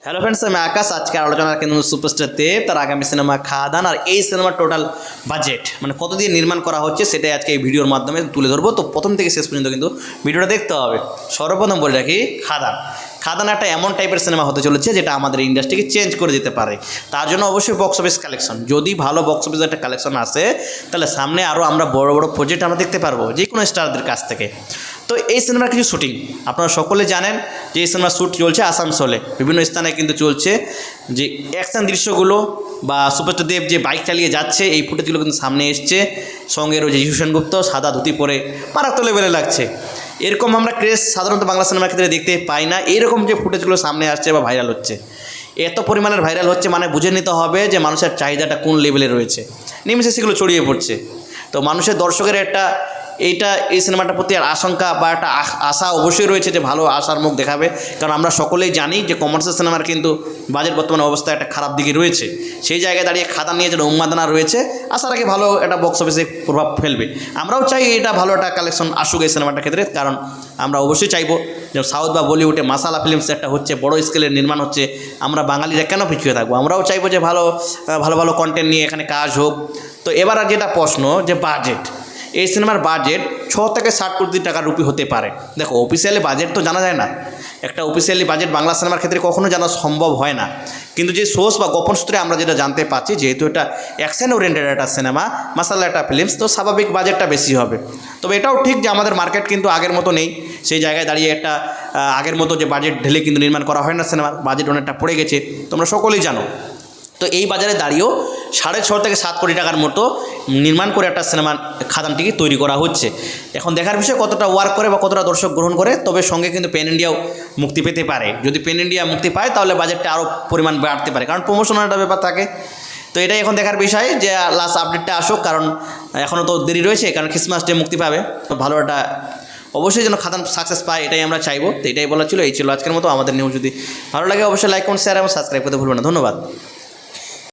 Hello friends, আমি আকাশ। আজকে আলোচনা কেন্দ্র সুপারস্টার দেব, তার আগামী সিনেমা খাদান। আর এই সিনেমার টোটাল বাজেট মানে কত দিয়ে নির্মাণ করা হচ্ছে সেটাই আজকে এই ভিডিওর মাধ্যমে তুলে ধরবো। তো প্রথম থেকে শেষ পর্যন্ত কিন্তু ভিডিওটা দেখতে হবে। সর্বপ্রথম বলে রাখি, খাদান খাদান একটা এমন টাইপের সিনেমা হতে চলেছে যেটা আমাদের ইন্ডাস্ট্রিকে চেঞ্জ করে দিতে পারে। তার জন্য অবশ্যই বক্স অফিস কালেকশন, যদি ভালো বক্স অফিস একটা কালেকশন আসে তাহলে সামনে আরও আমরা বড় বড় প্রজেক্ট আমরা দেখতে পারবো যে কোনো স্টারদের কাছ থেকে। তো এই সিনেমার কিছু শুটিং আপনারা সকলে জানেন যে এই সিনেমার শ্যুট চলছে আসানসোলে, বিভিন্ন স্থানে কিন্তু চলছে। যে অ্যাকশন দৃশ্যগুলো বা সুপারস্টার দেব যে বাইক চালিয়ে যাচ্ছে এই ফুটেজগুলো কিন্তু সামনে এসছে। সঙ্গে রয়েছে যিশু সেনগুপ্ত সাদা ধুতি পরে, মারাত্মক লেভেলে লাগছে। এরকম আমরা ক্রেজ সাধারণত বাংলা সিনেমার ক্ষেত্রে দেখতে পাই না। এরকম যে ফুটেজগুলো সামনে আসছে বা ভাইরাল হচ্ছে, এত পরিমাণের ভাইরাল হচ্ছে মানে বুঝে নিতে হবে যে মানুষের চাহিদাটা কোন লেভেলে রয়েছে। নিমেষে সেগুলো ছড়িয়ে পড়ছে। তো মানুষের দর্শকের একটা এই সিনেমাটার প্রতি আশঙ্কা বা একটা আশা অবশ্যই রয়েছে যে ভালো আশার মুখ দেখাবে। কারণ আমরা সকলেই জানি যে কমার্শিয়াল সিনেমার কিন্তু বাজেট বর্তমান অবস্থা একটা খারাপ দিকে রয়েছে। সেই জায়গায় দাঁড়িয়ে খাদান নিয়ে যেটা উন্মাদনা রয়েছে, আশা রাখি ভালো একটা বক্স অফিসে প্রভাব ফেলবে। আমরাও চাই এটা ভালো একটা কালেকশন আসুক এই সিনেমাটার ক্ষেত্রে, কারণ আমরা অবশ্যই চাইবো যে সাউথ বা বলিউডে মাসালা ফিল্মস একটা হচ্ছে, বড় স্কেলের নির্মাণ হচ্ছে, আমরা বাঙালিরা কেন পিছিয়ে থাকবো? আমরাও চাইবো যে ভালো ভালো কন্টেন্ট নিয়ে এখানে কাজ হোক। তো এবার আর যেটা প্রশ্ন যে বাজেট, এই সিনেমার বাজেট 6 থেকে 60 কোটি টাকার রুপি হতে পারে। দেখো, অফিসিয়ালি বাজেট তো জানা যায় না, একটা অফিসিয়ালি বাজেট বাংলা সিনেমার ক্ষেত্রে কখনো জানা সম্ভব হয় না। কিন্তু যে সোর্স বা গোপন সূত্রে আমরা যেটা জানতে পারছি, যেহেতু এটা অ্যাকশন ওরিয়েন্টেড একটা সিনেমা, মাসালা একটা ফিল্মস, তো স্বাভাবিক বাজেটটা বেশি হবে। তবে এটাও ঠিক যে আমাদের মার্কেট কিন্তু আগের মতো নেই। সেই জায়গায় দাঁড়িয়ে একটা আগের মতো যে বাজেট ঢেলে কিন্তু নির্মাণ করা হয় না সিনেমার, বাজেট অনেকটা পড়ে গেছে, তোমরা সকলেই জানো। তো এই বাজারে দাঁড়িয়েও 6.5 থেকে 7 কোটি টাকার মতো নির্মাণ করে একটা সিনেমা খাদানটিকে তৈরি করা হচ্ছে। এখন দেখার বিষয় কতটা ওয়ার্ক করে বা কতটা দর্শক গ্রহণ করে। তবে সঙ্গে কিন্তু প্যান ইন্ডিয়াও মুক্তি পেতে পারে। যদি প্যান ইন্ডিয়া মুক্তি পায় তাহলে বাজেটটা আরও পরিমাণ বাড়তে পারে, কারণ প্রমোশনের একটা ব্যাপার থাকে। তো এটাই এখন দেখার বিষয় যে লাস্ট আপডেটটা আসুক, কারণ এখনও তো দেরি রয়েছে, কারণ ক্রিসমাস ডে মুক্তি পাবে। তো ভালো একটা অবশ্যই যেন খাদান সাকসেস পায়, এটাই আমরা চাইবো। তো এটাই বলা ছিল। এই ছিল আজকের মতো আমাদের নিউজ। যদি ভালো লাগে অবশ্যই লাইক, কমেন্ট, শেয়ার এবং সাবস্ক্রাইব করতে ভুলবেন না। ধন্যবাদ।